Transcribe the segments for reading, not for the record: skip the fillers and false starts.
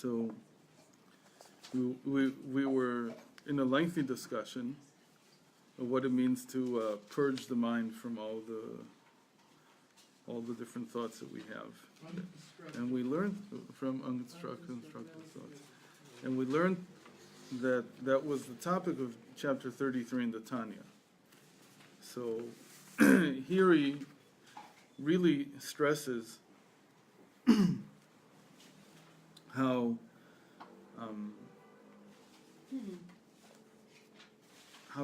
So we were in a lengthy discussion of what it means to purge the mind from all the different thoughts that we have. And we learned from constructive thoughts. And we learned that that was the topic of chapter 33 in the Tanya. So here he really stresses how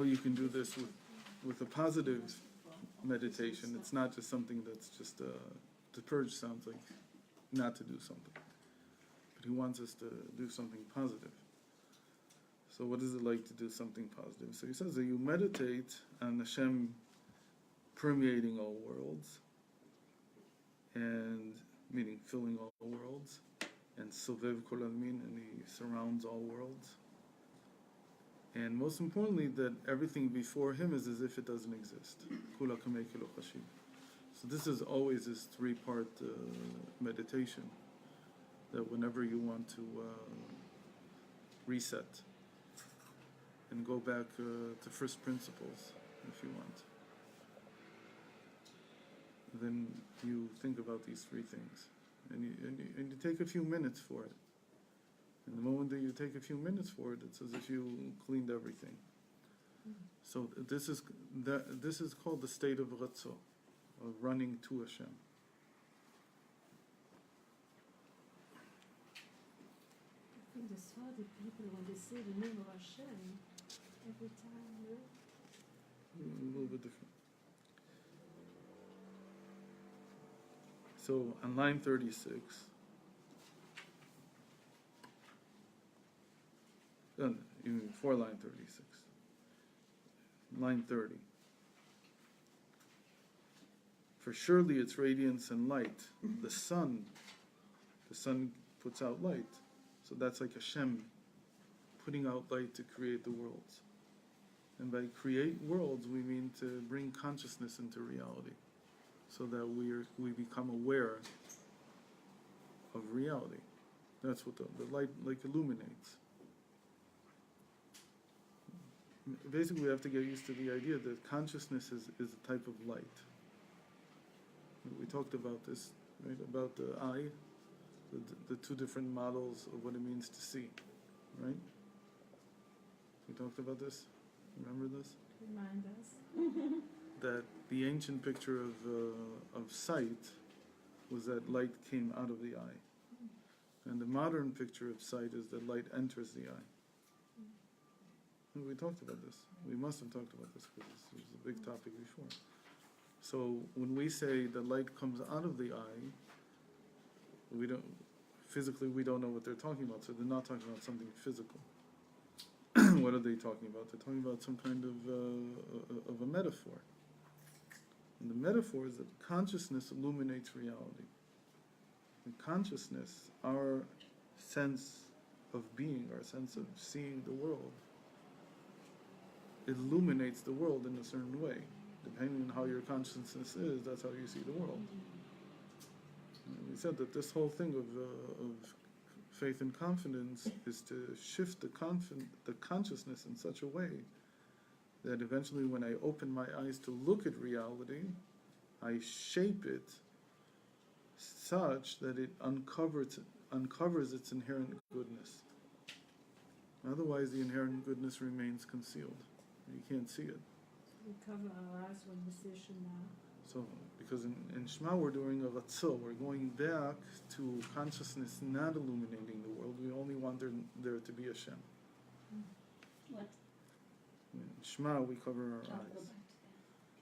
you can do this with a positive meditation. It's not just something that's just to purge sounds like not to do something. But he wants us to do something positive. So what is it like to do something positive? So he says that you meditate on Hashem permeating all worlds, and meaning filling all worlds, and Sovev Kol Almin, and he surrounds all worlds. And most importantly, that everything before him is as if it doesn't exist. Kula Kamei Kilo Chashiv. So this is always this three-part meditation, that whenever you want to reset and go back to first principles, if you want, then you think about these three things, and you take a few minutes for it. And the moment that you take a few minutes for it, it's as if you cleaned everything. So this is called the state of Ratzo, of running to Hashem. I think the Sfardi people, when they say the name of Hashem, every time, A little bit different. So on line 36, even before line 36, line 30. For surely its radiance and light, the sun puts out light. So that's like Hashem putting out light to create the worlds. And by create worlds, we mean to bring consciousness into reality, so that we become aware of reality. That's what the light like illuminates. Basically, we have to get used to the idea that consciousness is a type of light. We talked about this, right? About the eye, the two different models of what it means to see, right? We talked about this. Remember this? remind us. That the ancient picture of sight was that light came out of the eye, and the modern picture of sight is that light enters the eye. And we talked about this. We must have talked about this because this was a big topic before. So when we say the light comes out of the eye, we don't know what they're talking about. So they're not talking about something physical. What are they talking about? They're talking about some kind of a metaphor. And the metaphor is that consciousness illuminates reality. And consciousness, our sense of being, our sense of seeing the world, illuminates the world in a certain way. Depending on how your consciousness is, that's how you see the world. And we said that this whole thing of faith and confidence is to shift the consciousness in such a way that eventually when I open my eyes to look at reality, I shape it such that it uncovers its inherent goodness. Otherwise, the inherent goodness remains concealed. You can't see it. We cover our eyes when we say Shema. So, because in Shema we're doing a Ratzah, we're going back to consciousness not illuminating the world. We only want there to be Hashem. What? In Shema we cover our eyes.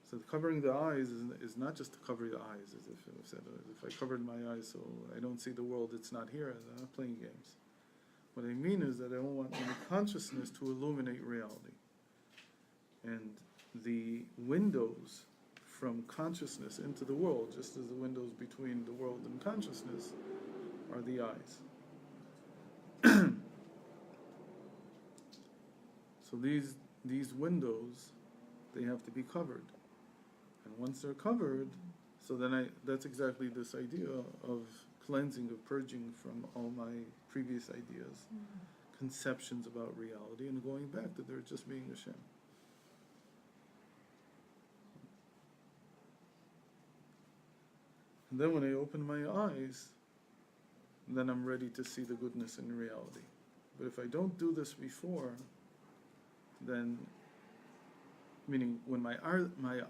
So covering the eyes is not just to cover the eyes, as if it was said, if I covered my eyes so I don't see the world, it's not here, I'm not playing games. What I mean is that I don't want my consciousness to illuminate reality. And the windows from consciousness into the world, just as the windows between the world and consciousness, are the eyes. So these windows, they have to be covered. And once they're covered, So then that's exactly this idea of cleansing, of purging from all my previous ideas, conceptions about reality, and going back to there just being Hashem. And then when I open my eyes, then I'm ready to see the goodness in reality. But if I don't do this before, then, meaning when my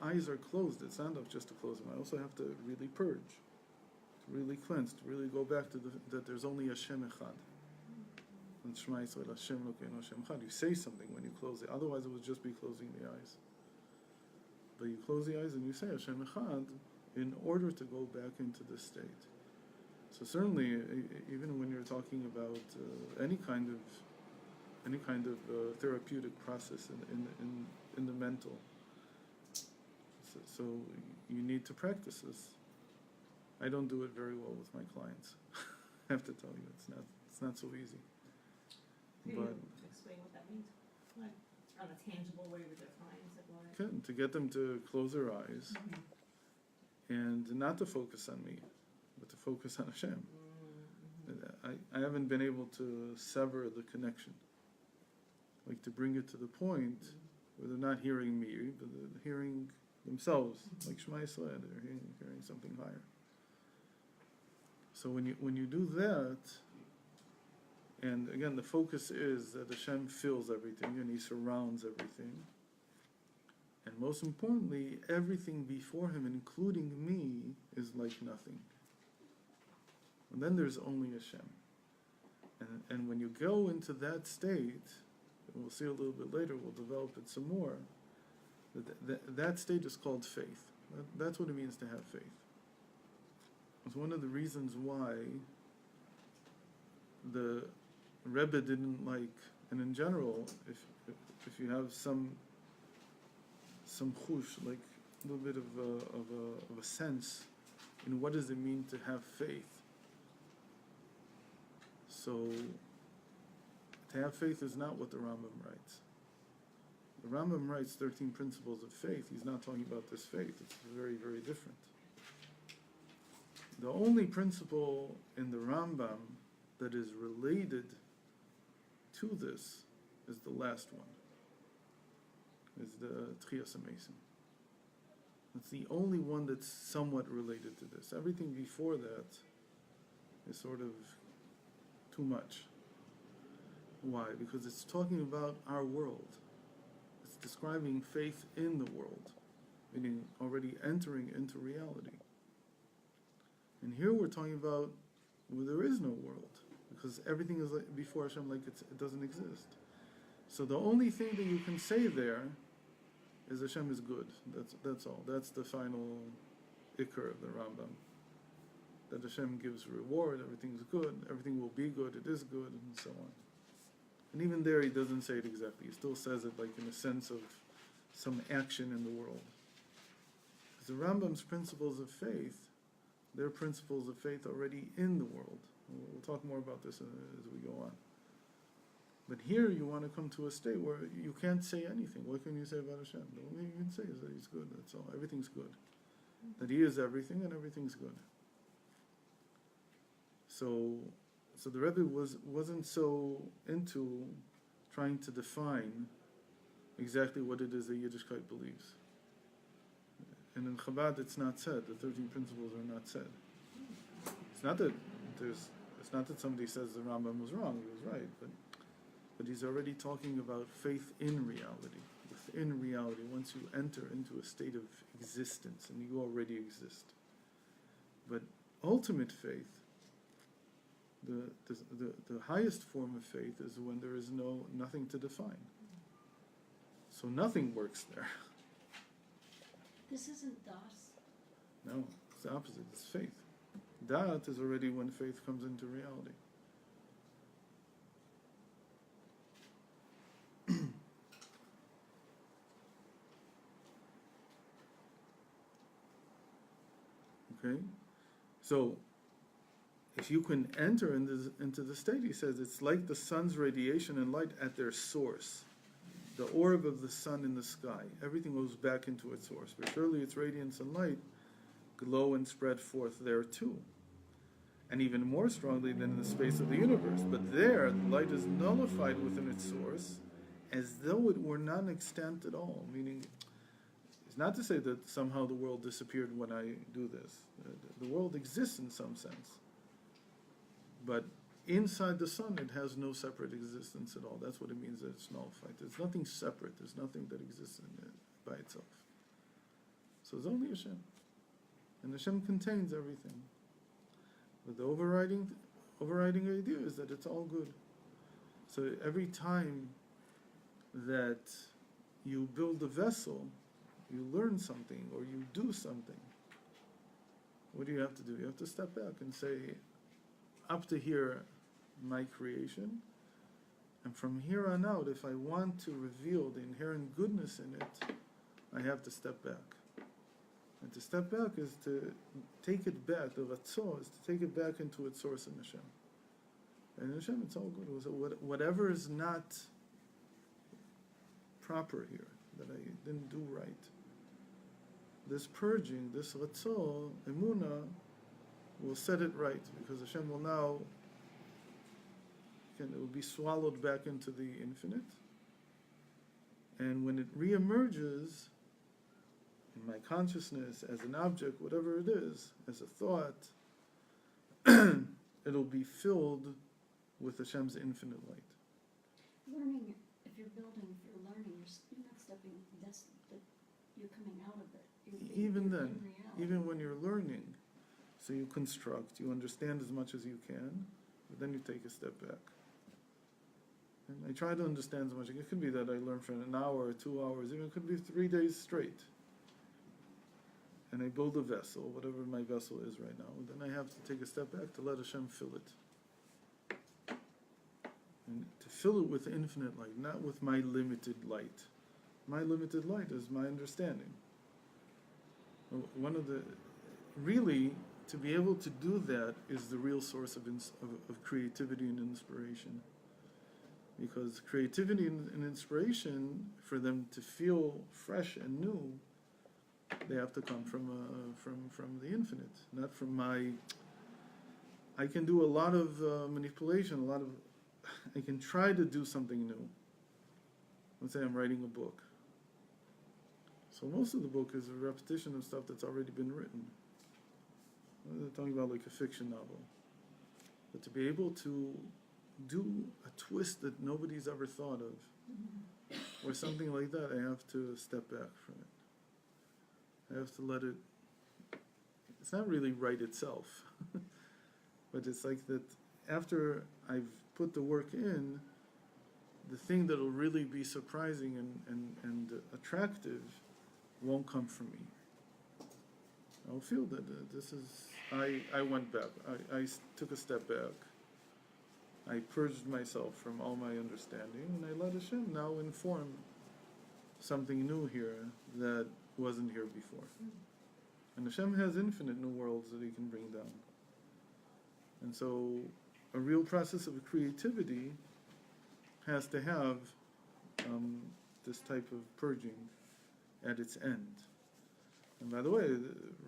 eyes are closed, it's not enough just to close them. I also have to really purge, to really cleanse, to really go back to that there's only Hashem Echad. And Shema Yisrael, Hashem Elokeinu Hashem Echad. You say something when you close it. Otherwise, it would just be closing the eyes. But you close the eyes and you say Hashem Echad in order to go back into this state. So certainly, even when you're talking about any kind of therapeutic process in the mental, so you need to practice this. I don't do it very well with my clients. I have to tell you, it's not so easy. Can you But explain what that means? Like, on a tangible way to define it? to get them to close their eyes and not to focus on me, but to focus on Hashem. I haven't been able to sever the connection, like to bring it to the point where they're not hearing me, but they're hearing themselves, like Shema Yisrael, they're hearing something higher. So when you do that, and again the focus is that Hashem fills everything and He surrounds everything, and most importantly, everything before Him, including me, is like nothing. And then there's only Hashem. And when you go into that state, and we'll see a little bit later, we'll develop it some more, that state is called faith. That's what it means to have faith. It's one of the reasons why the Rebbe didn't like, and in general, if you have some chush, like a little bit of a sense in what does it mean to have faith. So, to have faith is not what the Rambam writes. The Rambam writes 13 principles of faith. He's not talking about this faith. It's very, very different. The only principle in the Rambam that is related to this is the last one, is the Tchias HaMesim. It's the only one that's somewhat related to this. Everything before that is sort of too much. Why? Because it's talking about our world. It's describing faith in the world, meaning already entering into reality. And here we're talking about where there is no world, because everything is like before Hashem, like it doesn't exist. So the only thing that you can say there is Hashem is good. That's all. That's the final ikar of the Rambam. That Hashem gives reward, everything's good, everything will be good, it is good, and so on. And even there he doesn't say it exactly. He still says it like in a sense of some action in the world. Because the Rambam's principles of faith, they're principles of faith already in the world. We'll talk more about this as we go on. But here you want to come to a state where you can't say anything. What can you say about Hashem? The only thing you can say is that He's good, that's all. Everything's good. That He is everything and everything's good. So the Rebbe wasn't so into trying to define exactly what it is that Yiddishkeit believes. And in Chabad it's not said. The 13 principles are not said. It's not that somebody says the Rambam was wrong. He was right, but he's already talking about faith in reality. Within reality, once you enter into a state of existence, and you already exist. But ultimate faith, the highest form of faith is when there is nothing to define. So nothing works there. This isn't Das. No, it's the opposite. It's faith. That is already when faith comes into reality. Okay? So, if you can enter into the state, he says, it's like the sun's radiation and light at their source. The orb of the sun in the sky. Everything goes back into its source. But surely its radiance and light glow and spread forth there too. And even more strongly than in the space of the universe. But there, the light is nullified within its source as though it were non-extant at all. Meaning, it's not to say that somehow the world disappeared when I do this. The world exists in some sense. But inside the sun, it has no separate existence at all. That's what it means that it's nullified. There's nothing separate. There's nothing that exists in it by itself. So it's only Hashem. And Hashem contains everything. But the overriding idea is that it's all good. So every time that you build a vessel, you learn something or you do something, what do you have to do? You have to step back and say, up to here, my creation, and from here on out, if I want to reveal the inherent goodness in it, I have to step back. And to step back is to take it back, the ratzah is to take it back into its source in Hashem. And in Hashem, it's all good. So whatever is not proper here, that I didn't do right, this purging, this ratzah, emunah, will set it right, because Hashem will now, it will be swallowed back into the infinite. And when it reemerges in my consciousness as an object, whatever it is, as a thought, it'll be filled with Hashem's infinite light. Learning, if you're building, if you're learning, you're not stepping, you're coming out of it. Even then, in reality. even when you're learning, so you construct, you understand as much as you can, but then you take a step back. And I try to understand as much. It could be that I learn for an hour or 2 hours, even it could be 3 days straight. And I build a vessel, whatever my vessel is right now, and then I have to take a step back to let Hashem fill it. And to fill it with infinite light, not with my limited light. My limited light is my understanding. Really, to be able to do that is the real source of creativity and inspiration. Because creativity and inspiration, for them to feel fresh and new, they have to come from the infinite, not from my. I can do a lot of manipulation, I can try to do something new. Let's say I'm writing a book. So most of the book is a repetition of stuff that's already been written. We're talking about like a fiction novel. But to be able to do a twist that nobody's ever thought of, or something like that, I have to step back from it. I have to let it, it's not really write itself, but it's like that after I've put the work in, the thing that'll really be surprising and attractive won't come from me. I'll feel that this is, I went back, I took a step back. I purged myself from all my understanding, and I let Hashem now inform something new here that wasn't here before. And Hashem has infinite new worlds that He can bring down. And so a real process of creativity has to have this type of purging at its end. And by the way,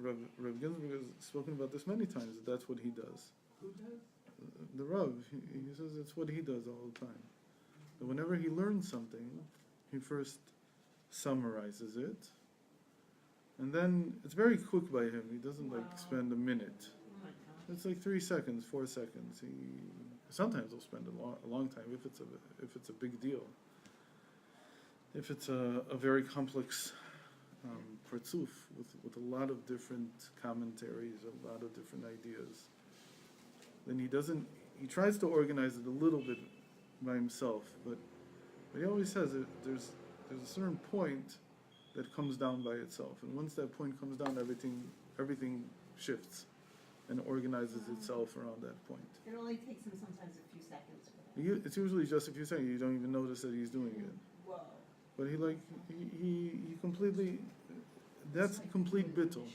Rav Ginsburg has spoken about this many times, that that's what he does. Who does? The Rav, he says it's what he does all the time. That whenever he learns something, he first summarizes it, and then it's very quick by him. He doesn't spend a minute. Oh my God. It's like 3 seconds, 4 seconds. Sometimes he'll spend a long time if it's a big deal. If it's a very complex partzuf with a lot of different commentaries, a lot of different ideas, then he tries to organize it a little bit by himself, but he always says that there's a certain point that comes down by itself, and once that point comes down, everything shifts and organizes itself around that point. It only takes him sometimes a few seconds for that. It's usually just a few seconds. You don't even notice that he's doing it. Whoa. But he completely, that's complete bittul.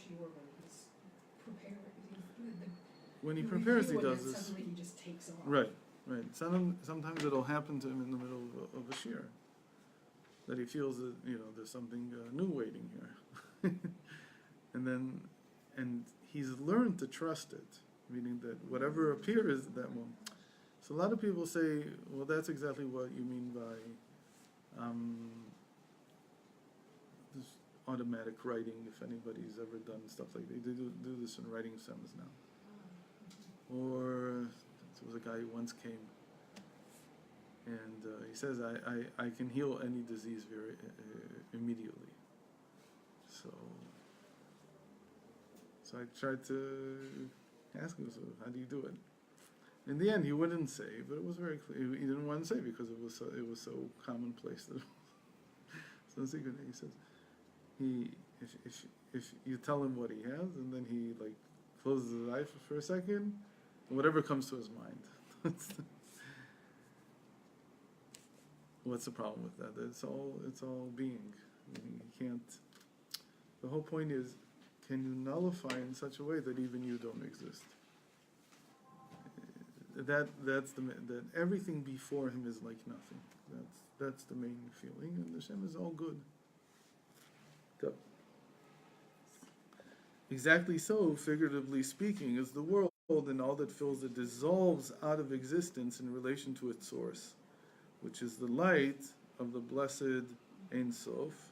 When he prepares, he does this. Suddenly he just takes off. Right. Sometimes it'll happen to him in the middle of a shir, that he feels that there's something new waiting here, and then and he's learned to trust it, meaning that whatever appears at that moment. So a lot of people say, well, that's exactly what you mean by this automatic writing, if anybody's ever done stuff like that. They do this in writing sems now. Or there was a guy who once came, and he says, I can heal any disease very immediately. So I tried to ask him, so how do you do it? In the end, he wouldn't say, but it was very clear. He didn't want to say because it was so commonplace that it was so secret. He says, if you tell him what he has, and then he like closes his eyes for a second, and whatever comes to his mind. What's the problem with that? It's all being. You can't. The whole point is, can you nullify in such a way that even you don't exist? That everything before him is like nothing. That's the main feeling, and Hashem is all good. So, exactly so, figuratively speaking, is the world, and all that fills it dissolves out of existence in relation to its source, which is the light of the blessed Ein Sof,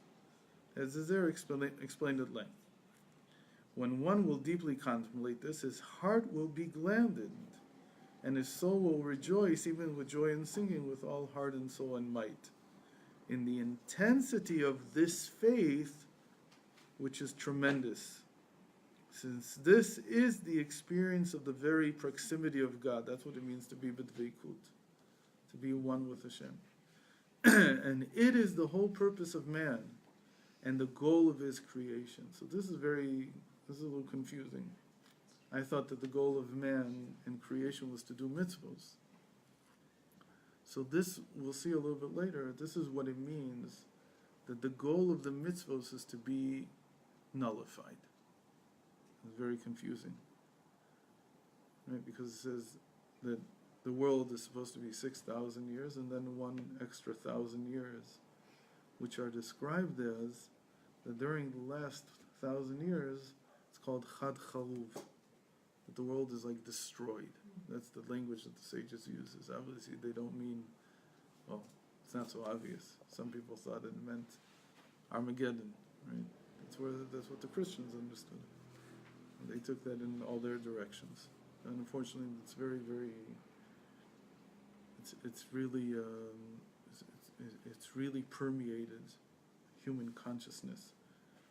as is there explained at length. When one will deeply contemplate this, his heart will be gladdened, and his soul will rejoice, even with joy and singing, with all heart and soul and might, in the intensity of this faith, which is tremendous. Since this is the experience of the very proximity of God, that's what it means to be b'dveikut, to be one with Hashem. And it is the whole purpose of man, and the goal of his creation. So this is a little confusing. I thought that the goal of man in creation was to do mitzvos. So this, we'll see a little bit later, this is what it means, that the goal of the mitzvos is to be nullified. It's very confusing. Right? Because it says that the world is supposed to be 6,000 years and then one extra 1,000 years, which are described as that during the last 1,000 years, it's called Chad Chaluv, that the world is like destroyed. That's the language that the sages uses. Obviously, they don't mean, well, it's not so obvious. Some people thought it meant Armageddon, right? That's what the Christians understood. And they took that in all their directions. And unfortunately, it's very, very, it's really permeated human consciousness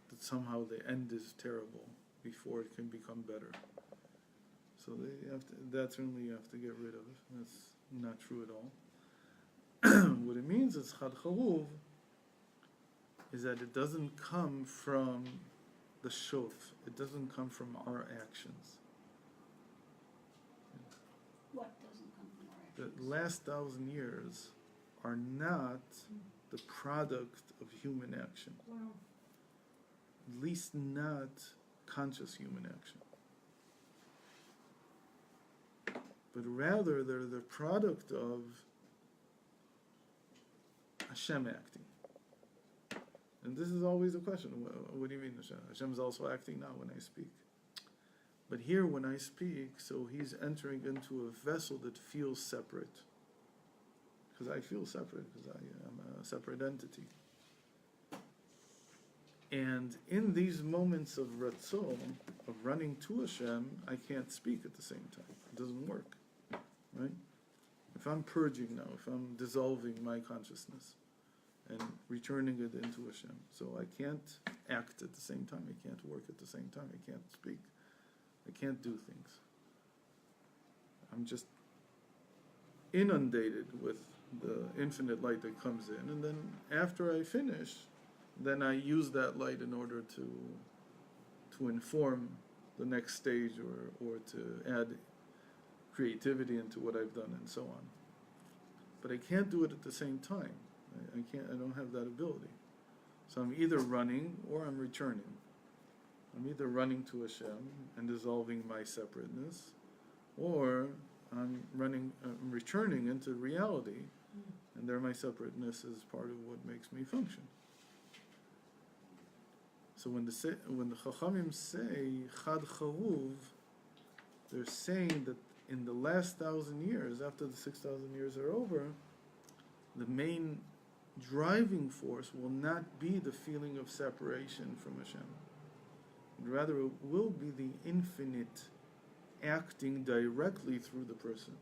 that somehow the end is terrible before it can become better. So that certainly you have to get rid of. That's not true at all. What it means is Chad Chaluv is that it doesn't come from the shof. It doesn't come from our actions. What doesn't come from our actions? The last 1,000 years are not the product of human action. Wow. At least not conscious human action. But rather they're the product of Hashem acting. And this is always a question. What do you mean Hashem? Hashem is also acting now when I speak. But here when I speak, so he's entering into a vessel that feels separate. Because I feel separate, because I am a separate entity. And in these moments of ratzon, of running to Hashem, I can't speak at the same time. It doesn't work, right? If I'm purging now, if I'm dissolving my consciousness and returning it into Hashem, so I can't act at the same time, I can't work at the same time, I can't speak, I can't do things. I'm just inundated with the infinite light that comes in, and then after I finish, then I use that light in order to inform the next stage or to add creativity into what I've done and so on. But I can't do it at the same time. I don't have that ability. So I'm either running or I'm returning. I'm either running to Hashem and dissolving my separateness, or I'm returning into reality, and there my separateness is part of what makes me function. So when the Chachamim say Chad Charuv, they're saying that in the last 1,000 years, after the 6,000 years are over, the main driving force will not be the feeling of separation from Hashem. Rather, it will be the infinite acting directly through the person.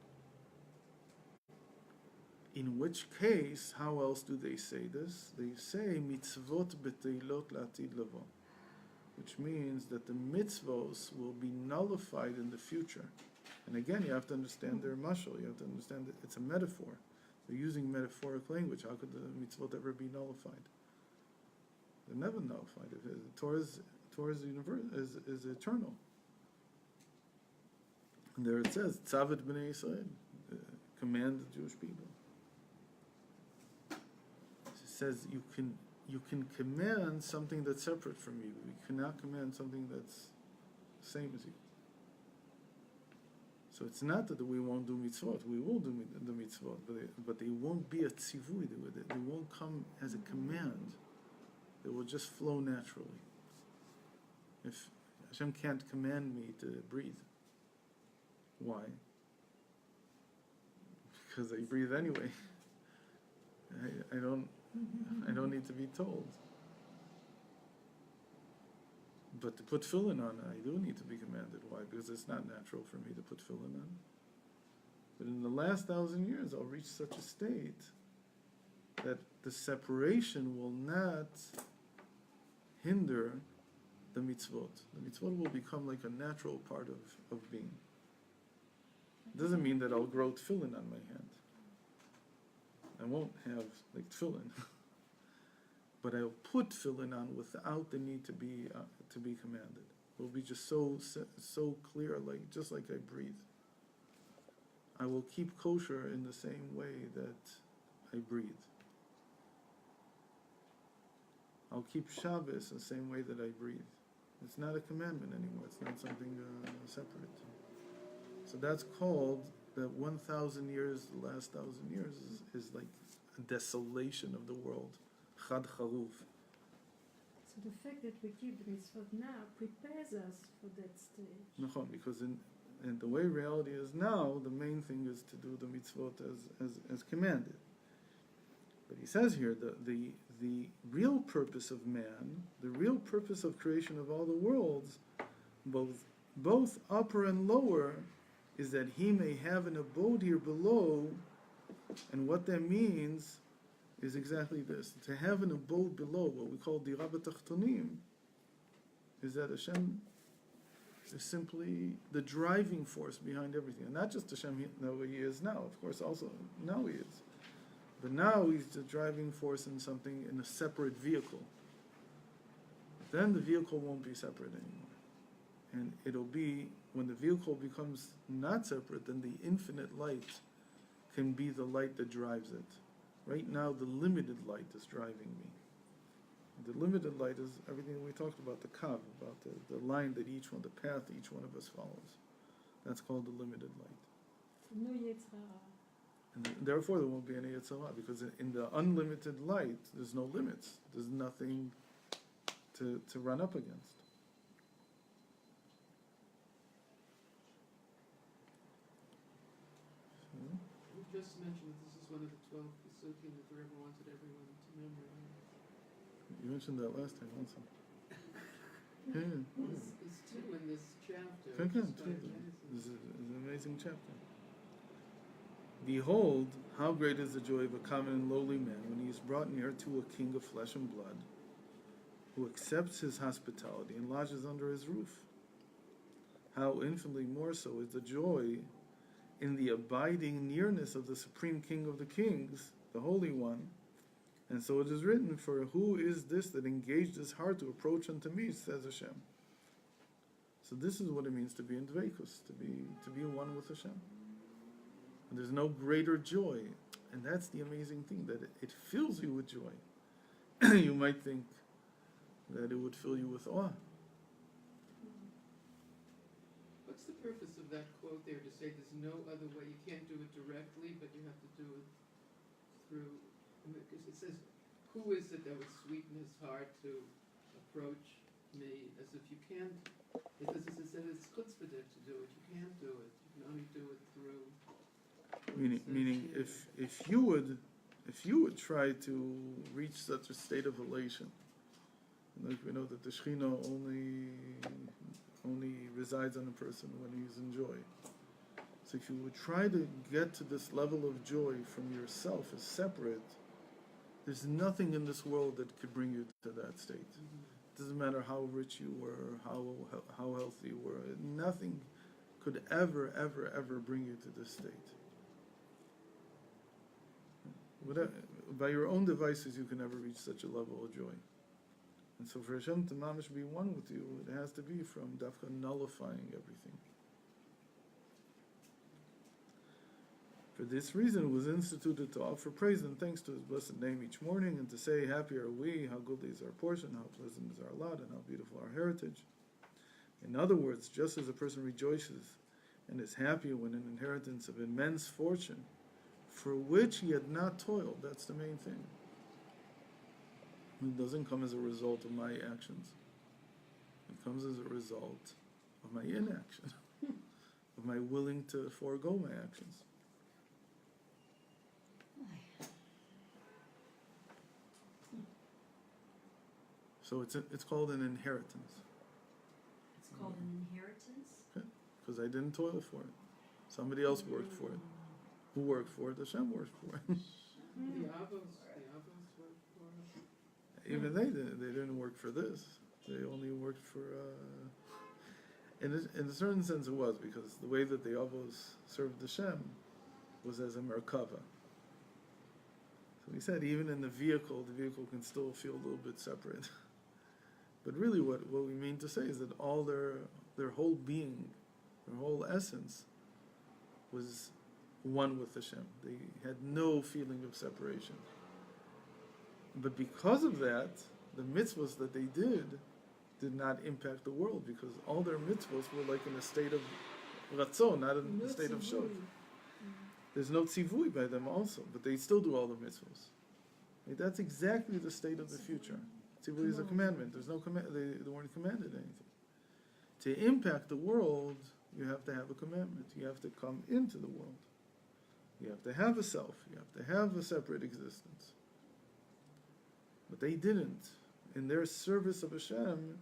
In which case, how else do they say this? They say mitzvot beteilot la'atid lavo, which means that the mitzvos will be nullified in the future. And again, you have to understand their mashal. You have to understand that it's a metaphor. They're using metaphoric language. How could the mitzvot ever be nullified? They're never nullified. Torah's universe is eternal. And there it says, Tzavet b'nei Yisrael, command the Jewish people. It says you can command something that's separate from you. You cannot command something that's the same as you. So it's not that we won't do mitzvot. We will do the mitzvot, but they won't be a tzivui. They won't come as a command. They will just flow naturally. If Hashem can't command me to breathe, why? Because I breathe anyway. I don't need to be told. But to put tefillin on, I do need to be commanded. Why? Because it's not natural for me to put tefillin on. But in the last 1,000 years, I'll reach such a state that the separation will not hinder the mitzvot. The mitzvot will become like a natural part of being. It doesn't mean that I'll grow tefillin on my hand. I won't have like tefillin. But I'll put tefillin on without the need to be commanded. It will be just so clear, like just like I breathe. I will keep kosher in the same way that I breathe. I'll keep Shabbos the same way that I breathe. It's not a commandment anymore. It's not something separate. So that's called that 1,000 years, the last 1,000 years is like a desolation of the world. Chad Charuv. So the fact that we keep the mitzvot now prepares us for that stage. Nachon, because in the way reality is now, the main thing is to do the mitzvot as commanded. But he says here the real purpose of man, the real purpose of creation of all the worlds, both upper and lower, is that he may have an abode here below. And what that means is exactly this: to have an abode below, what we call Dira B'Tachtonim, is that Hashem is simply the driving force behind everything, and not just Hashem the way He is now. Of course, also now He is, but now He's the driving force in something, in a separate vehicle. Then the vehicle won't be separate anymore, and it'll be when the vehicle becomes not separate. Then the infinite light can be the light that drives it. Right now, the limited light is driving me. The limited light is everything we talked about, the kav, about the line that the path each one of us follows. That's called the limited light. No Yetzirah. And therefore, there won't be any Yetzirah, because in the unlimited light, there's no limits. There's nothing to run up against. You just mentioned that this is one of the 12 Pesukim that the Rebbe wanted everyone to memorize. You mentioned that last time also. Yeah. There's two in this chapter. Okay, which is two. quite amazing. This is an amazing chapter. Behold, how great is the joy of a common and lowly man when he is brought near to a king of flesh and blood, who accepts his hospitality and lodges under his roof. How infinitely more so is the joy in the abiding nearness of the Supreme King of the Kings, the Holy One. And so it is written, for who is this that engaged his heart to approach unto me, says Hashem. So this is what it means to be in Dveikus, to be one with Hashem. And there's no greater joy. And that's the amazing thing, that it fills you with joy. You might think that it would fill you with awe. What's the purpose of that quote there, to say there's no other way? You can't do it directly, but you have to do it through, because it says, who is it that would sweeten his heart to approach made, as if you can't, because as I said, it's chutzpah to do it, you can't do it, you can only do it through. what it says Meaning, here. if you would try to reach such a state of elation, like we know that the Shekhinah only resides on a person when he's in joy. So if you would try to get to this level of joy from yourself as separate, there's nothing in this world that could bring you to that state. It doesn't matter how rich you were, how healthy you were. Nothing could ever bring you to this state. By your own devices, you can never reach such a level of joy. And so for Hashem to mamish be one with you, it has to be from dafka nullifying everything. For this reason, it was instituted to offer praise and thanks to His blessed name each morning, and to say, happy are we, how good is our portion, how pleasant is our lot, and how beautiful our heritage. In other words, just as a person rejoices and is happy when an inheritance of immense fortune, for which he had not toiled, that's the main thing. It doesn't come as a result of my actions. It comes as a result of my inaction, of my willing to forego my actions. So it's called an inheritance, It's called an inheritance. because I didn't toil for it. Somebody else worked for it. Who worked for it? Hashem worked for it. The Avos work for it. Even they didn't work for this. They only worked for. In a certain sense, it was, because the way that the Avos served Hashem was as a merkava. So we said even in the vehicle can still feel a little bit separate. But really, what we mean to say is that all their whole being, their whole essence, was one with Hashem. They had no feeling of separation. But because of that, the mitzvahs that they did not impact the world, because all their mitzvahs were like in a state of ratzon, not in a state of shov. There's no tzivui by them also, but they still do all the mitzvahs. Right? That's exactly the state of the future. Tzivui is a commandment. There's no command. They weren't commanded anything. To impact the world, you have to have a commandment. You have to come into the world. You have to have a self. You have to have a separate existence. But they didn't. In their service of Hashem,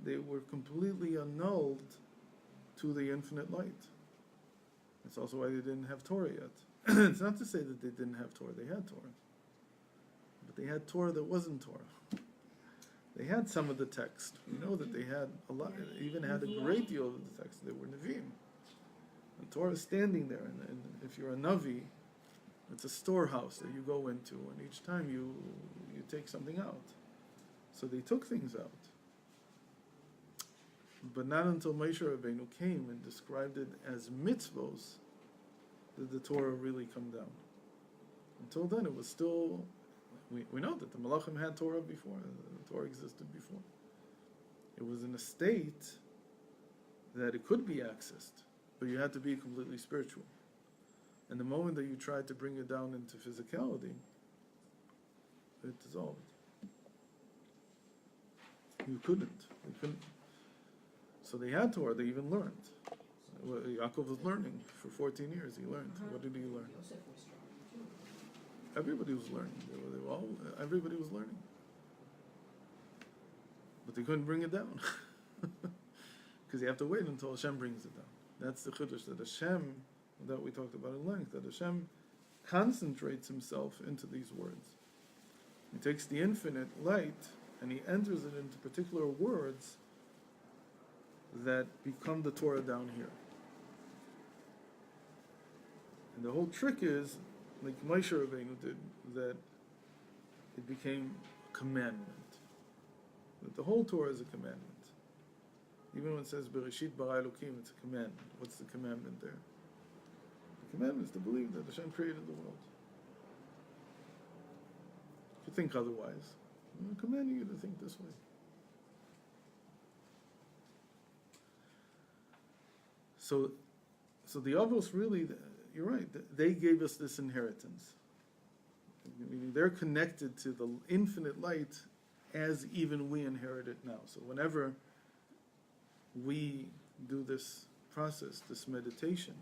they were completely annulled to the infinite light. That's also why they didn't have Torah yet. It's not to say that they didn't have Torah. They had Torah. But they had Torah that wasn't Torah. They had some of the text. We know that they had a lot, even had a great deal of the text. They were Nevi'im. And Torah is standing there. And if you're a Navi, it's a storehouse that you go into. And each time you take something out. So they took things out. But not until Moshe Rabbeinu came and described it as mitzvos did the Torah really come down. Until then, it was still... We know that the Malachim had Torah before. The Torah existed before. It was in a state that it could be accessed, but you had to be completely spiritual. And the moment that you tried to bring it down into physicality, it dissolved. You couldn't. You couldn't. So they had Torah. They even learned. Yaakov was learning for 14 years. He learned. What did he learn? Yosef was strong too. Everybody was learning. Everybody was learning. But they couldn't bring it down. Because you have to wait until Hashem brings it down. That's the chiddush, that Hashem, that we talked about in length, that Hashem concentrates himself into these words. He takes the infinite light and he enters it into particular words that become the Torah down here. And the whole trick is, like Moshe Rabbeinu did, that it became a commandment. That the whole Torah is a commandment. Even when it says Bereshit bara Elokim, it's a commandment. What's the commandment there? The commandment is to believe that Hashem created the world. If you think otherwise, I'm commanding you to think this way. So the Avos really, you're right, they gave us this inheritance. Meaning they're connected to the infinite light as even we inherit it now. So whenever we do this process, this meditation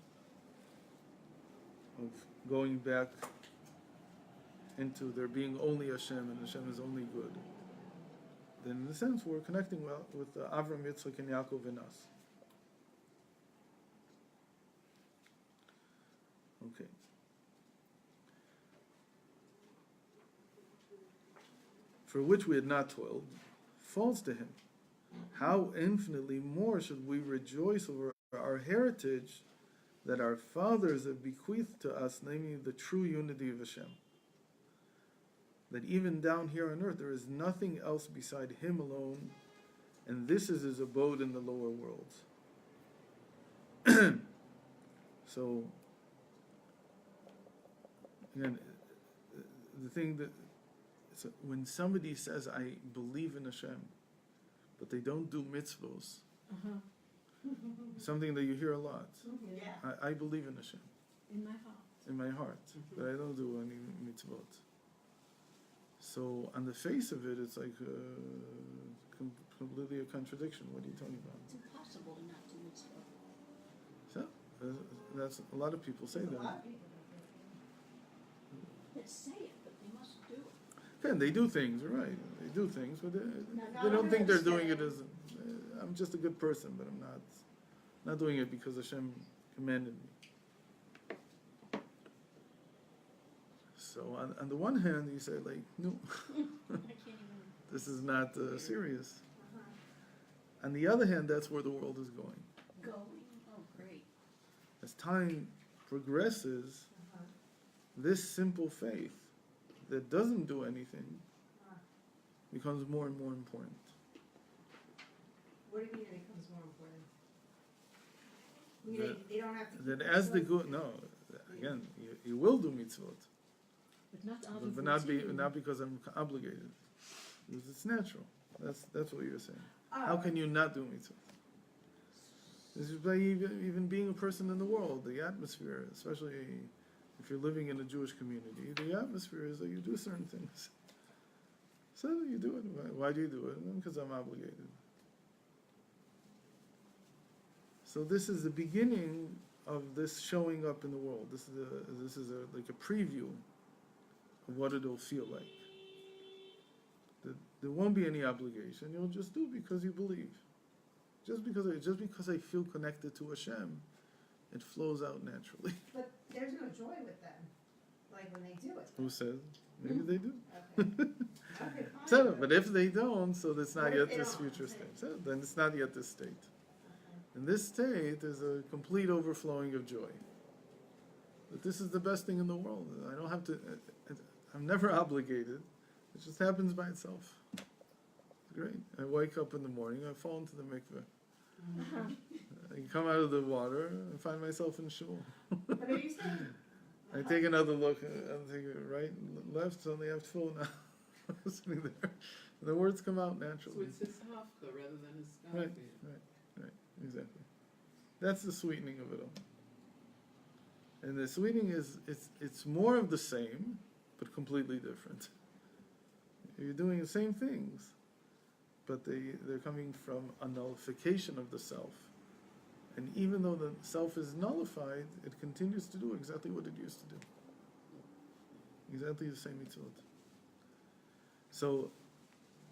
of going back into there being only Hashem and Hashem is only good, then in a sense we're connecting well with Avram, Yitzchak, and Yaakov in us. Okay. For which we had not toiled, falls to him. How infinitely more should we rejoice over our heritage that our fathers have bequeathed to us, namely the true unity of Hashem. That even down here on earth there is nothing else beside him alone, and this is his abode in the lower worlds. So, again, the thing that, so when somebody says, I believe in Hashem, but they don't do mitzvos, something that you hear a lot. Yeah. I believe in Hashem, In my heart. in my heart, but I don't do any mitzvot. So on the face of it, it's like completely a contradiction. What are you talking about? It's impossible to not do mitzvah. So, that's a lot of people say A lot that. of people They say it, but they must do it. And they do things, right? They do things, but they not don't think they're doing it understand. as I'm just a good person, but I'm not doing it because Hashem commanded me. So on the one hand, you say like, no, I can't even. this is not serious. On the other hand, that's where the world is going. Going? Oh, great. As time progresses, this simple faith that doesn't do anything becomes more and more important. What do you mean it becomes more important? You mean they don't have to. That keep as the mitzvot? good, no, again, you will do mitzvot, But not out of but not because I'm obligated, because it's natural. That's what you're saying. How can you not do mitzvot? This is by even being a person in the world, the atmosphere, especially if you're living in a Jewish community, the atmosphere is that you do certain things. So you do it. Why do you do it? Because I'm obligated. So this is the beginning of this showing up in the world. This is like a preview of what it'll feel like. There won't be any obligation. You'll just do because you believe. Just because I feel connected to Hashem, it flows out naturally. But there's no joy with them, like when they do it. Who says? Maybe they do. Okay. Okay, fine. So, but if they don't, so that's not What if yet they this don't? future state. So then it's not yet this state. In this state is a complete overflowing of joy. That this is the best thing in the world. I don't have to. I'm never obligated. It just happens by itself. It's great. I wake up in the morning. I fall into the mikveh. I come out of the water and find myself in shul. But are you saying? I take another look. I'm thinking right, left. Suddenly I have full now. Sitting there, and the words come out So naturally. it's his hafka rather than his Right, skafia. right, exactly. That's the sweetening of it all. And the sweetening is it's more of the same, but completely different. You're doing the same things, but they're coming from a nullification of the self. And even though the self is nullified, it continues to do exactly what it used to do. Exactly the same mitzvot. So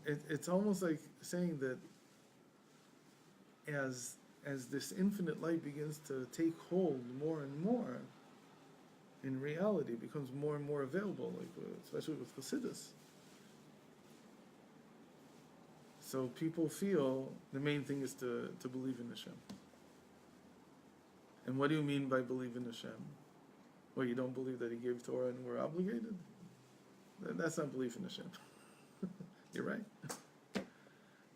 it's almost like saying that as this infinite light begins to take hold more and more, in reality becomes more and more available, like especially with Chassidus. So people feel the main thing is to believe in Hashem. And what do you mean by believe in Hashem? Well, you don't believe that He gave Torah and we're obligated? That's not belief in Hashem. You're right.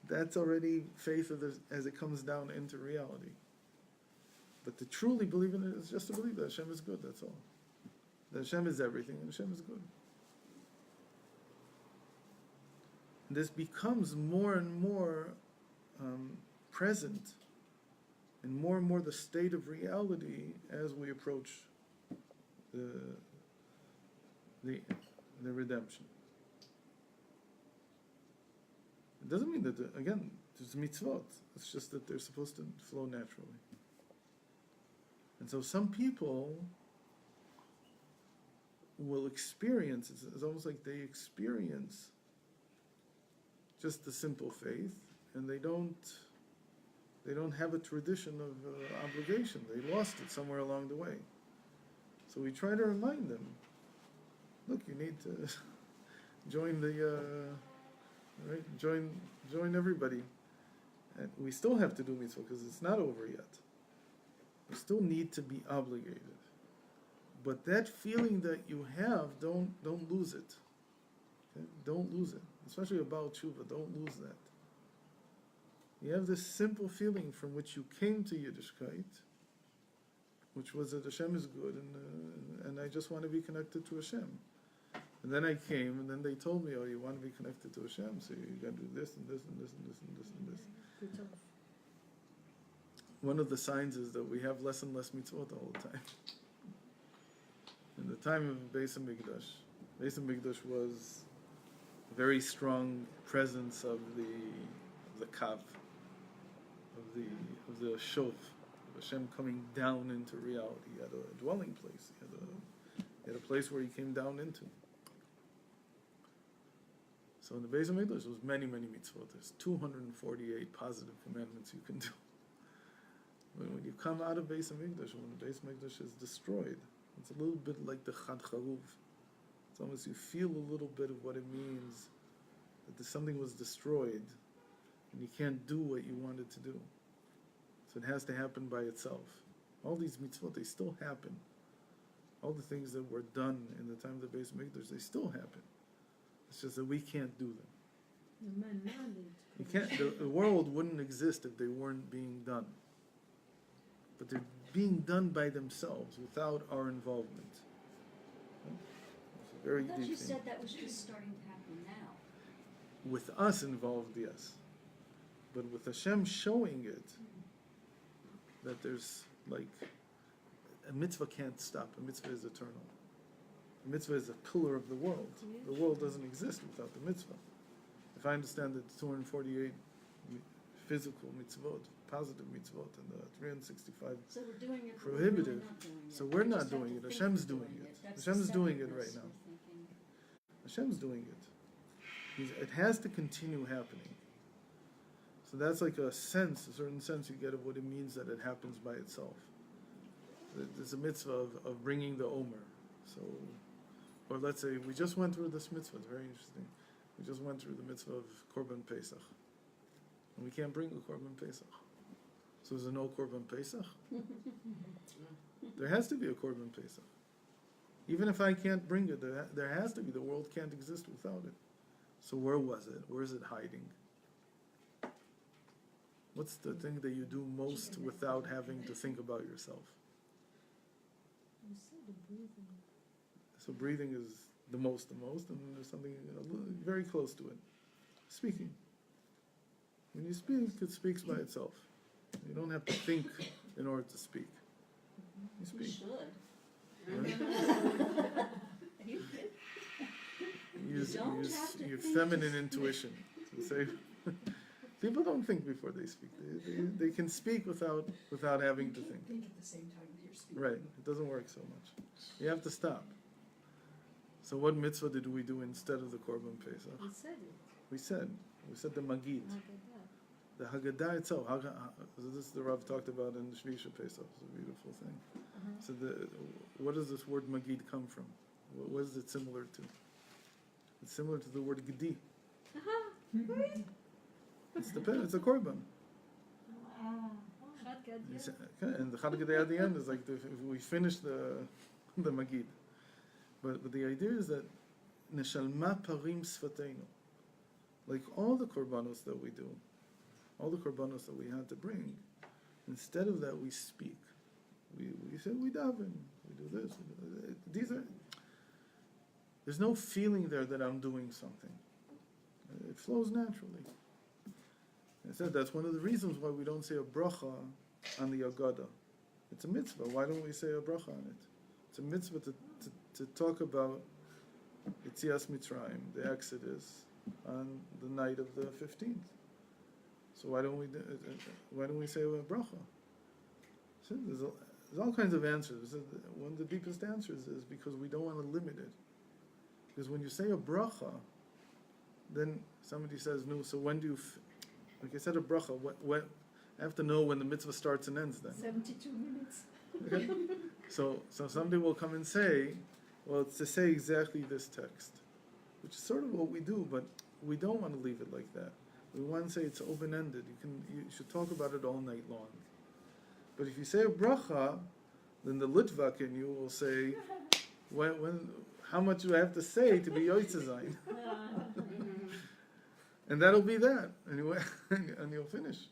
That's already faith as it comes down into reality. But to truly believe in it is just to believe that Hashem is good, that's all. That Hashem is everything and Hashem is good. And this becomes more and more present and more the state of reality as we approach the redemption. It doesn't mean that, again, there's mitzvot. It's just that they're supposed to flow naturally. And so some people will experience, it's almost like they experience just the simple faith, and they don't have a tradition of obligation. They lost it somewhere along the way. So we try to remind them, look, you need to join the, right? Join everybody. And we still have to do mitzvah because it's not over yet. We still need to be obligated. But that feeling that you have, don't lose it. Okay? Don't lose it. Especially about tshuva, don't lose that. You have this simple feeling from which you came to Yiddishkeit, which was that Hashem is good, and I just want to be connected to Hashem. And then I came, and then they told me, oh, you want to be connected to Hashem, so you got to do this and this and this and this and this and this. Good job. One of the signs is that we have less and less mitzvot all the time. In the time of Beis HaMikdash was a very strong presence of the kav, of the shov, of Hashem coming down into reality. He had a dwelling place. He had a place where he came down into. So in the Beis HaMikdash, there was many, many mitzvot. There's 248 positive commandments you can do. When you come out of Beis HaMikdash, when the Beis HaMikdash is destroyed, it's a little bit like the Chad Charuv. It's almost you feel a little bit of what it means that something was destroyed and you can't do what you wanted to do. So it has to happen by itself. All these mitzvot, they still happen. All the things that were done in the time of the Beis HaMikdash, they still happen. It's just that we can't do them. The man mandate. You can't. The world wouldn't exist if they weren't being done. But they're being done by themselves without our involvement. It's a very I thought deep you thing. said that was just starting to happen now. With us involved, yes. But with Hashem showing it, that there's like, a mitzvah can't stop. A mitzvah is eternal. A mitzvah is a pillar of the world. The world doesn't exist without the mitzvah. If I understand that 248 physical mitzvot, positive mitzvot, and the 365 So we're doing it, but prohibitive. we're really not doing it. So we're We not just have doing to it. think Hashem's we're doing it. That's Hashem's the doing it separateness right now. we're thinking. Hashem's doing it. It has to continue happening. So that's like a certain sense you get of what it means that it happens by itself. There's a mitzvah of bringing the Omer. So, or let's say we just went through this mitzvah. It's very interesting. We just went through the mitzvah of Korban Pesach, and we can't bring a Korban Pesach. So is there no Korban Pesach? There has to be a Korban Pesach. Even if I can't bring it, there has to be. The world can't exist without it. So where was it? Where is it hiding? What's the thing that you do most without having to think about yourself? You said the breathing. So breathing is the most, and then there's something very close to it. Speaking. When you speak, it speaks by itself. You don't have to think in order to speak. You You speak. should. You could. Use don't have to your think, feminine just intuition. To say, people don't think before they speak. They can speak without having to think. Think at the same time that you're speaking. Right. It doesn't work so much. You have to stop. So what mitzvah did we do instead of the Korban Pesach? You said it. We said the Magid. Haggadah. The Haggadah itself. This the Rav talked about in the Shvisha Pesach. It's a beautiful thing. So what does this word Magid come from? What is it similar to? It's similar to the word Gedi. It's a Korban. Haggadah. And the Haggadah at the end is like if we finish the Magid. But the idea is that Neshalma parim sfateinu. Like all the korbanos that we do, all the korbanos that we had to bring, instead of that we speak. We say we daven, we do this. There's no feeling there that I'm doing something. It flows naturally. I said that's one of the reasons why we don't say a bracha on the Agada. It's a mitzvah. Why don't we say a bracha on it? It's a mitzvah to talk about Yetzias Mitzrayim, the Exodus, on the night of the 15th. So why don't we say a bracha? So there's all kinds of answers. One of the deepest answers is because we don't want to limit it. Because when you say a bracha, then somebody says, no, so when do you, like I said, a bracha, what, I have to know when the mitzvah starts and ends then. 72 minutes. Okay? So somebody will come and say, well, it's to say exactly this text, which is sort of what we do, but we don't want to leave it like that. We want to say it's open-ended. You should talk about it all night long. But if you say a bracha, then the Litvak in you will say, how much do I have to say to be Yotzei Zayin? And that'll be that, anyway, and you'll finish.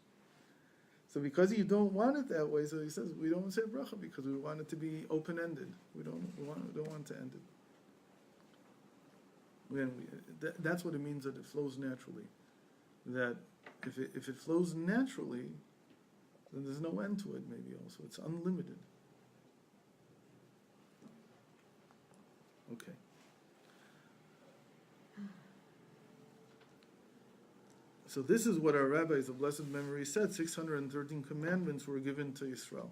So because you don't want it that way, so he says we don't say bracha because we want it to be open-ended. We don't want to end it. Again, that's what it means that it flows naturally. That if it flows naturally, then there's no end to it. Maybe also it's unlimited. Okay. So this is what our rabbis of blessed memory said, 613 commandments were given to Yisrael.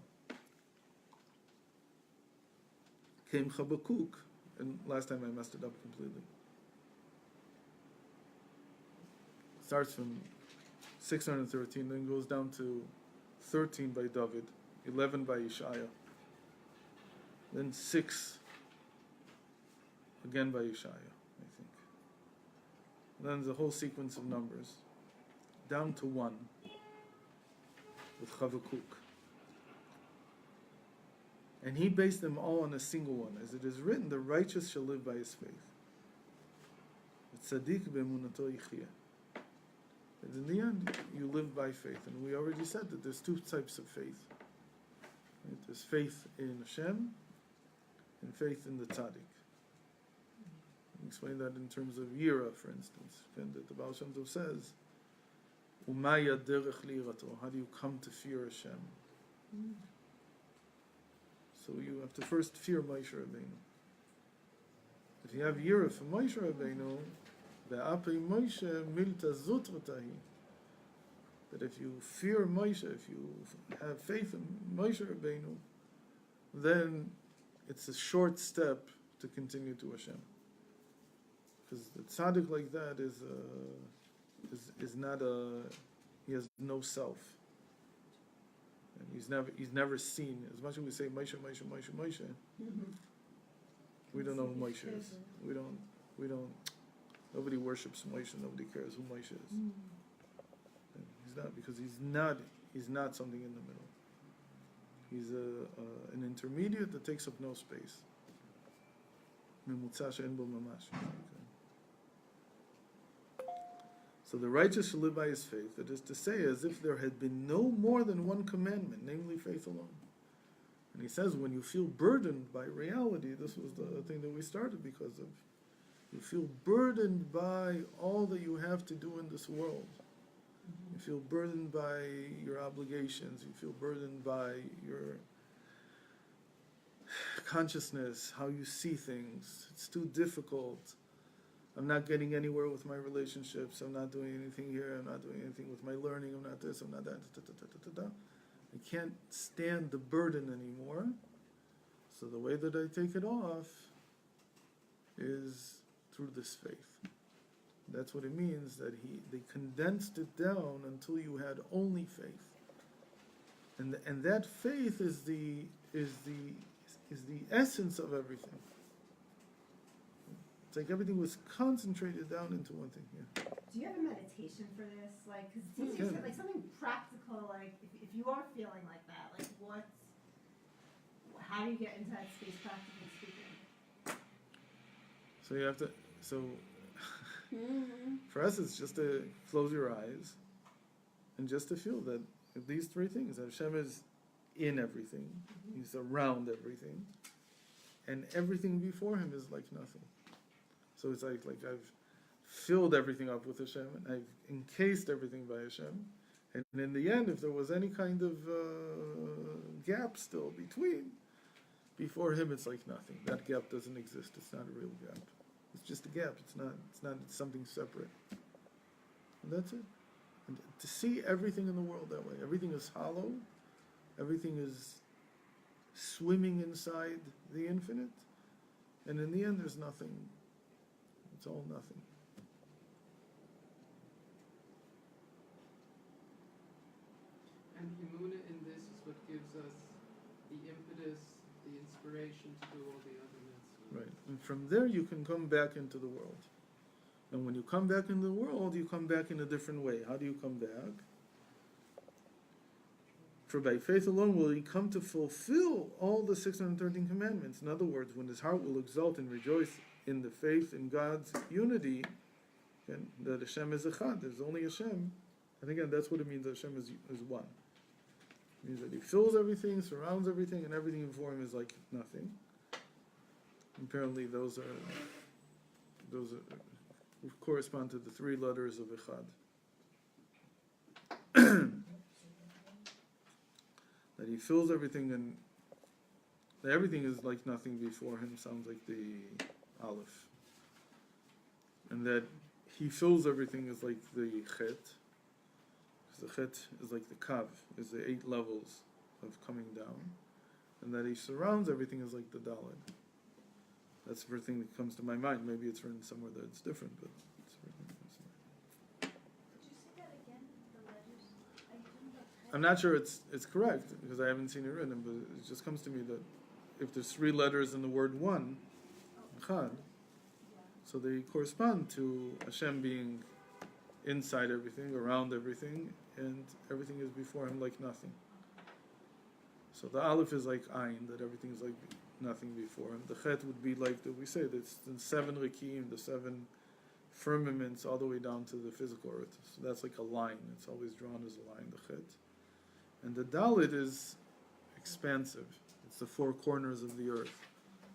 Came Habakkuk, and last time I messed it up completely. Starts from 613, then goes down to 13 by David, 11 by Yeshaya, then 6 again by Yeshaya, I think. And then there's a whole sequence of numbers, down to 1 with Habakkuk. And he based them all on a single one. As it is written, the righteous shall live by his faith. Tzaddik b'emunato yichya. And in the end, you live by faith. And we already said that there's 2 types of faith. Right? There's faith in Hashem and faith in the tzaddik. We explain that in terms of yira, for instance. And that the Baal Shem Tov says, Umaya derech li'irato. How do you come to fear Hashem? So you have to first fear Moshe Rabbeinu. If you have yira for Moshe Rabbeinu, ve'apei Moshe milta zutratahi. That if you fear Moshe, if you have faith in Moshe Rabbeinu, then it's a short step to continue to Hashem. Because the tzaddik like that is not he has no self. And he's never seen. As much as we say Moshe, we don't know who Moshe is. We don't. Nobody worships Moshe. Nobody cares who Moshe is. And he's not, because he's not something in the middle. He's an intermediate that takes up no space. Memutza she'en bo mamash. So the righteous shall live by his faith. That is to say, as if there had been no more than one commandment, namely faith alone. And he says, when you feel burdened by reality, this was the thing that we started because of. You feel burdened by all that you have to do in this world. You feel burdened by your obligations. You feel burdened by your consciousness, how you see things. It's too difficult. I'm not getting anywhere with my relationships. I'm not doing anything here. I'm not doing anything with my learning. I'm not this. I'm not that. I can't stand the burden anymore. So the way that I take it off is through this faith. That's what it means that they condensed it down until you had only faith. And that faith is the essence of everything. It's like everything was concentrated down into one thing. Yeah. Do you have a meditation for this? Like, because it seems like something practical. Like, if you are feeling like that, like, how do you get into that space, practically speaking? So you have to. So for us, it's just to close your eyes and just to feel that these 3 things: that Hashem is in everything, He's around everything, and everything before Him is like nothing. So it's like I've filled everything up with Hashem, and I've encased everything by Hashem. And in the end, if there was any kind of gap still before Him, it's like nothing. That gap doesn't exist. It's not a real gap. It's just a gap. It's not something separate. And that's it. And to see everything in the world that way, everything is hollow, everything is swimming inside the infinite, and in the end there's nothing. It's all nothing. And Emunah in this is what gives us the impetus, the inspiration to do all the other mitzvahs. Right. And from there you can come back into the world. And when you come back into the world, you come back in a different way. How do you come back? For by faith alone will he come to fulfill all the 613 commandments. In other words, when his heart will exult and rejoice in the faith in God's unity, and that Hashem is echad, there's only Hashem. And again, that's what it means that Hashem is one. It means that he fills everything, surrounds everytheverything before him is like nothing. Apparently those correspond to the three letters of echad. That he fills everything, and that everything is like nothing before him sounds like the Aleph. And that he fills everything is like the Chet. Because the Chet is like the Kav, is the 8 levels of coming down. And that he surrounds everything is like the Dalet. That's the first thing that comes to my mind. Maybe it's written somewhere that it's different, but it's written somewhere. Could you say that again, the letters? I didn't I'm not sure it's correct, because I haven't seen it written, but it just comes to me that if there's 3 letters in the word one, Echad, so they correspond to Hashem being inside everything, around everything, and everything is before him like nothing. So the Aleph is like Ayin, that everything is like nothing before him. The Chet would be like that we say, that's the 7 Rikim, the 7 firmaments, all the way down to the physical earth. So that's like a line. It's always drawn as a line, the Chet. And the Dalet is expansive. It's the 4 corners of the earth.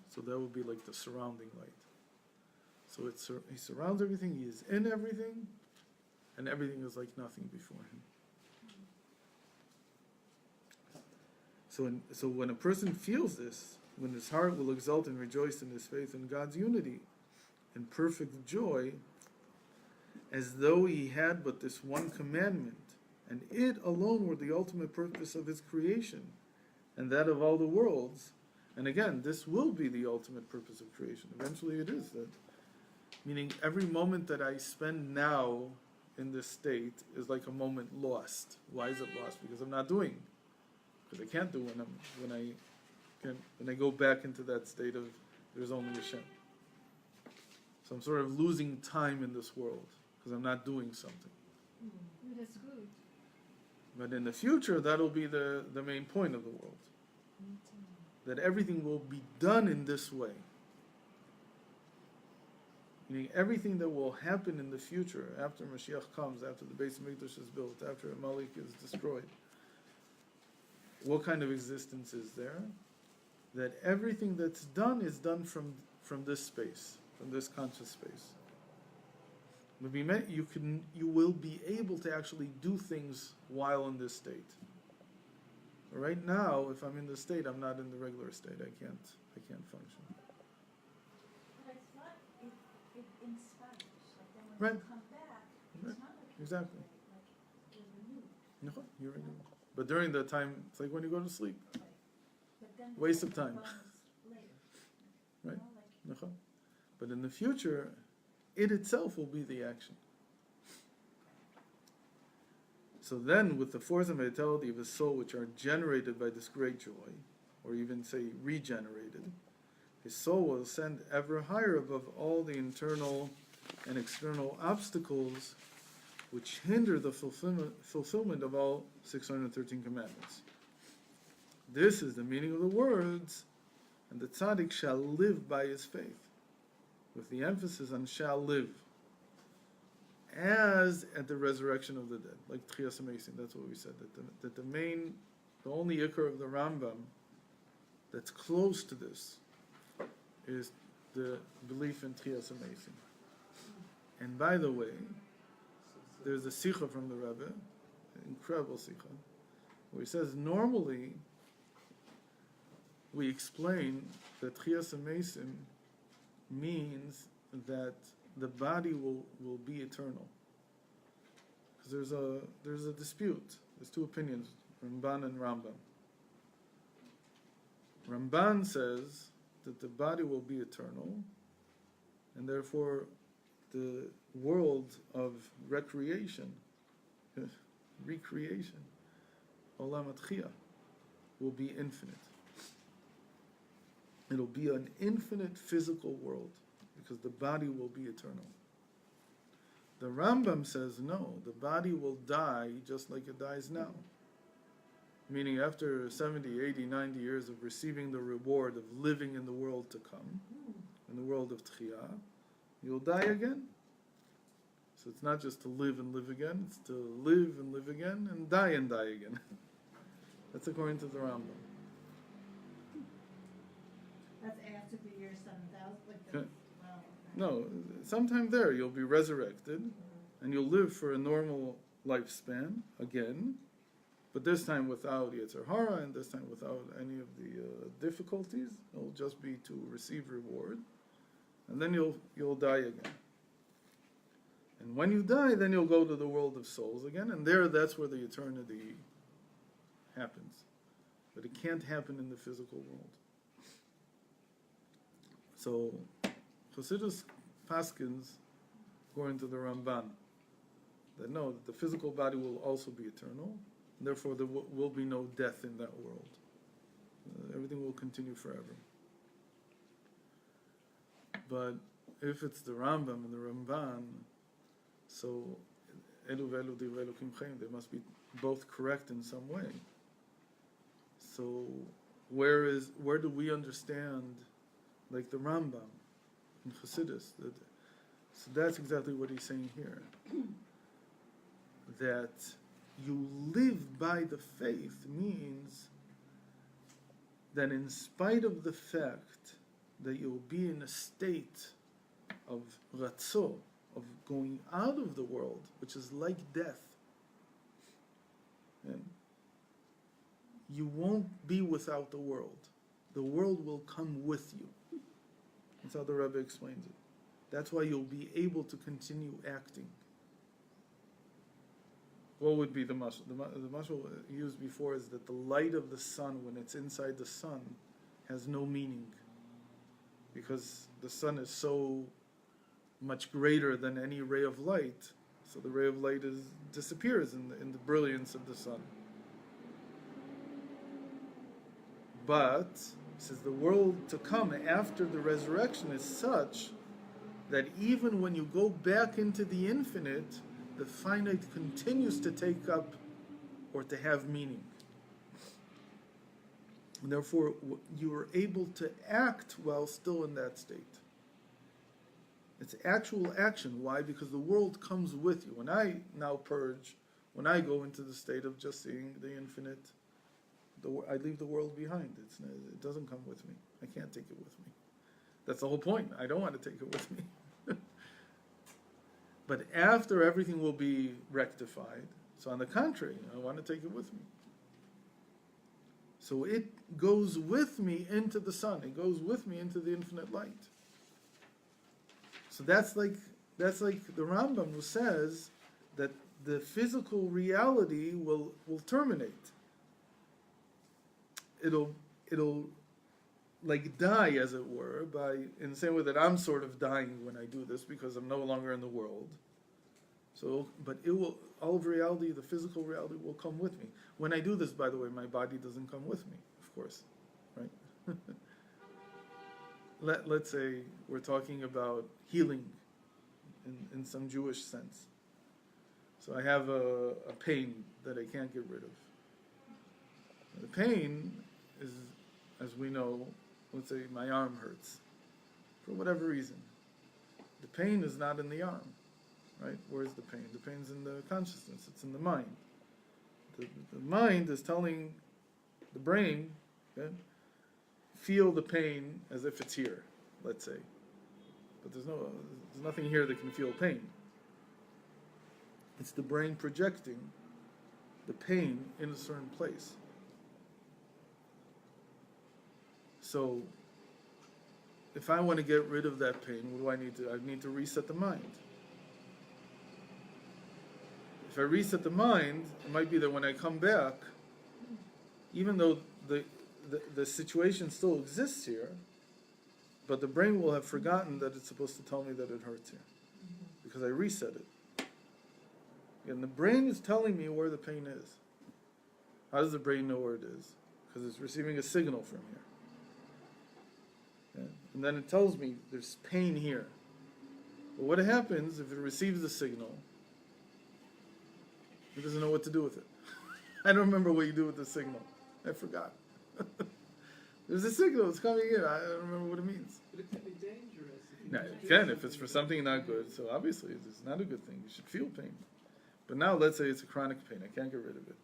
So that would be like the surrounding light. So he surrounds everything, he is in everything, and everything is like nothing before him. So when a person feels this, when his heart will exult and rejoice in his faith in God's unity, in perfect joy, as though he had but this one commandment, and it alone were the ultimate purpose of his creation, and that of all the worlds. And again, this will be the ultimate purpose of creation. Eventually it is that. Meaning every moment that I spend now in this state is like a moment lost. Why is it lost? Because I'm not doing. Because I can't do when I go back into that state of there's only Hashem. So I'm sort of losing time in this world because I'm not doing something. That's good. But in the future, that'll be the main point of the world. That everything will be done in this way. Meaning everything that will happen in the future, after Mashiach comes, after the Beis Hamikdash is built, after Amalek is destroyed, what kind of existence is there? That everything that's done is done from this space, from this conscious space. You will be able to actually do things while in this state. Right now, if I'm in this state, I'm not in the regular state. I can't function. But it's not, it inspires, like then when Right. you come back, it's Right. not like Exactly. like you're renewed. No, you're renewed. But during that time, it's like when you go to sleep. But then Waste the of time. comes later. Right. You know, like, But in the future, it itself will be the action. So then, with the force and vitality of his soul, which are generated by this great joy, or even say regenerated, his soul will ascend ever higher above all the internal and external obstacles which hinder the fulfillment of all 613 commandments. This is the meaning of the words, and the tzaddik shall live by his faith, with the emphasis on shall live, as at the resurrection of the dead, like Tchias HaMesim. That's what we said, that the only ikar of the Rambam that's close to this is the belief in Tchias HaMesim. And by the way, there's a sikha from the Rebbe, an incredible sikha, where he says normally we explain that Tchias HaMesim means that the body will be eternal. Because there's a dispute. There's two opinions, Ramban and Rambam. Ramban says that the body will be eternal, and therefore the world of recreation, Olam Atchiyah, will be infinite. It'll be an infinite physical world, because the body will be eternal. The Rambam says no, the body will die just like it dies now. Meaning after 70, 80, 90 years of receiving the reward of living in the world to come, in the world of Tchiyah, you'll die again. So it's not just to live and live again, it's to live and live again and die again. That's according to the Rambam. That's after the year 7,000, like Yeah. the, wow. No, sometime there you'll be resurrected and you'll live for a normal lifespan again, but this time without Yetzer Hara and this time without any of the difficulties. It'll just be to receive reward, and then you'll die again. And when you die, then you'll go to the world of souls again, and that's where the eternity happens. But it can't happen in the physical world. So, Chassidus paskins, according to the Ramban, that no, that the physical body will also be eternal, and therefore there will be no death in that world. Everything will continue forever. But if it's the Rambam and the Ramban, so Elu ve'elu divrei Elokim chaim, they must be both correct in some way. So where do we understand, like the Rambam in Chassidus? So that's exactly what he's saying here. That you live by the faith means that in spite of the fact that you'll be in a state of ratzo, of going out of the world, which is like death, and you won't be without the world. The world will come with you. That's how the Rebbe explains it. That's why you'll be able to continue acting. What would be the mashal? The mashal used before is that the light of the sun, when it's inside the sun, has no meaning. Because the sun is so much greater than any ray of light, so the ray of light disappears in the brilliance of the sun. But, says the world to come after the resurrection is such that even when you go back into the infinite, the finite continues to take up or to have meaning. And therefore, you are able to act while still in that state. It's actual action. Why? Because the world comes with you. When I now purge, when I go into the state of just seeing the infinite, I leave the world behind. It doesn't come with me. I can't take it with me. That's the whole point. I don't want to take it with me. But after everything will be rectified, so on the contrary, I want to take it with me. So it goes with me into the sun. It goes with me into the infinite light. So that's like the Rambam who says that the physical reality will terminate. It'll like die, as it were, in the same way that I'm sort of dying when I do this because I'm no longer in the world. So, but all of reality, the physical reality, will come with me. When I do this, by the way, my body doesn't come with me, of course, right? Let's say we're talking about healing in some Jewish sense. So I have a pain that I can't get rid of. The pain is, as we know, let's say my arm hurts, for whatever reason. The pain is not in the arm, right? Where's the pain? The pain's in the consciousness, it's in the mind. The mind is telling the brain, okay, feel the pain as if it's here, let's say. But there's nothing here that can feel pain. It's the brain projecting the pain in a certain place. So if I want to get rid of that pain, what do I need to? I need to reset the mind. If I reset the mind, it might be that when I come back, even though the situation still exists here, but the brain will have forgotten that it's supposed to tell me that it hurts here, because I reset it. And the brain is telling me where the pain is. How does the brain know where it is? Because it's receiving a signal from here. Yeah? And then it tells me there's pain here. But what happens if it receives the signal? It doesn't know what to do with it. I don't remember what you do with the signal. I forgot. There's a signal, it's coming in. I don't remember what it means. But it can be dangerous. Now, it can, if it's for something not good. So obviously, it's not a good thing. You should feel pain. But now, let's say it's a chronic pain. I can't get rid of it.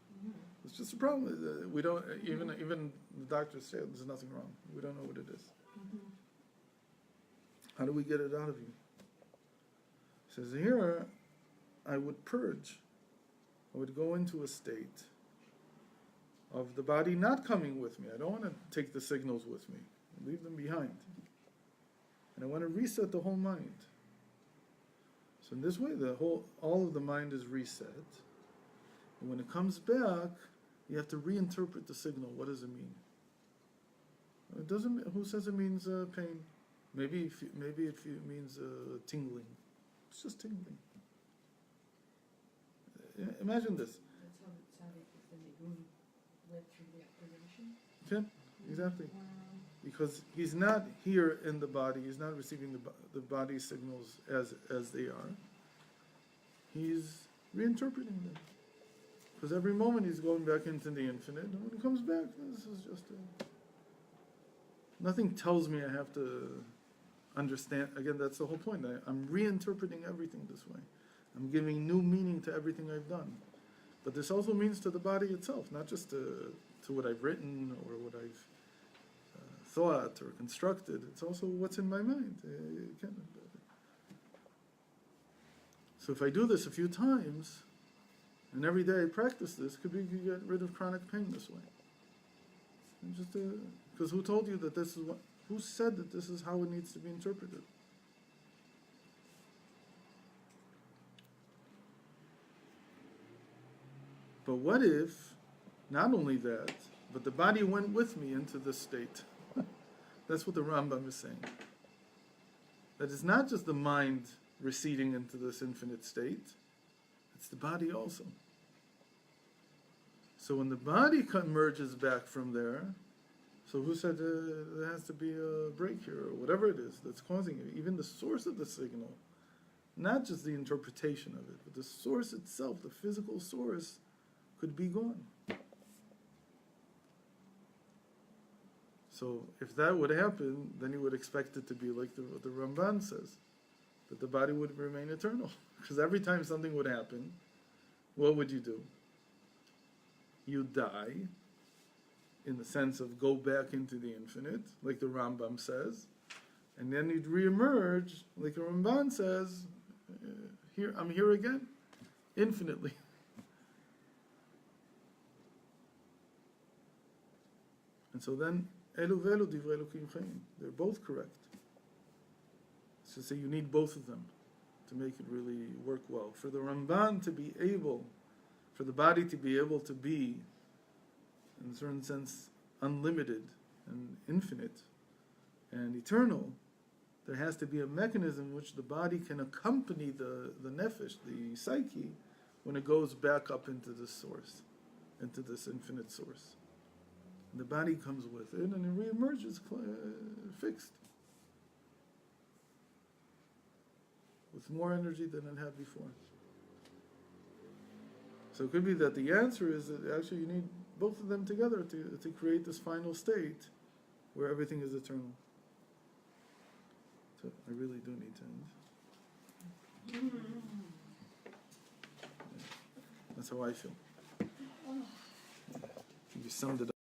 It's just a problem. We don't, even the doctors say there's nothing wrong. We don't know what it is. How do we get it out of you? It says here, I would purge. I would go into a state of the body not coming with me. I don't want to take the signals with me. Leave them behind. And I want to reset the whole mind. So in this way, all of the mind is reset. And when it comes back, you have to reinterpret the signal. What does it mean? It doesn't. Who says it means pain? Maybe it means tingling. It's just tingling. Imagine this. That's how it sounded when they went through the operation. Okay, exactly. Because he's not here in the body. He's not receiving the body signals as they are. He's reinterpreting them. Because every moment he's going back into the infinite, and when he comes back, this is just nothing tells me I have to understand. Again, that's the whole point. I'm reinterpreting everything this way. I'm giving new meaning to everything I've done. But this also means to the body itself, not just to what I've written or what I've thought or constructed. It's also what's in my mind. So if I do this a few times, and every day I practice this, could be you get rid of chronic pain this way. And just because who told you that this is what? Who said that this is how it needs to be interpreted? But what if, not only that, but the body went with me into this state? That's what the Rambam is saying. That it's not just the mind receding into this infinite state, it's the body also. So when the body merges back from there, so who said there has to be a break here, or whatever it is that's causing it, even the source of the signal, not just the interpretation of it, but the source itself, the physical source, could be gone. So if that would happen, then you would expect it to be like the Ramban says, that the body would remain eternal. Because every time something would happen, what would you do? You die, in the sense of go back into the infinite, like the Rambam says, and then you'd reemerge, like the Ramban says, I'm here again, infinitely. And so then, Elu velu divrei Elokim chayim. They're both correct. So say you need both of them to make it really work well. For the Ramban to be able, for the body to be able to be, in a certain sense, unlimited and infinite and eternal, there has to be a mechanism in which the body can accompany the nefesh, the psyche, when it goes back up into this source, into this infinite source. And the body comes with it, and it reemerges fixed, with more energy than it had before. So it could be that the answer is that actually you need both of them together to create this final state where everything is eternal. So I really do need to end. That's how I feel. You summed it up.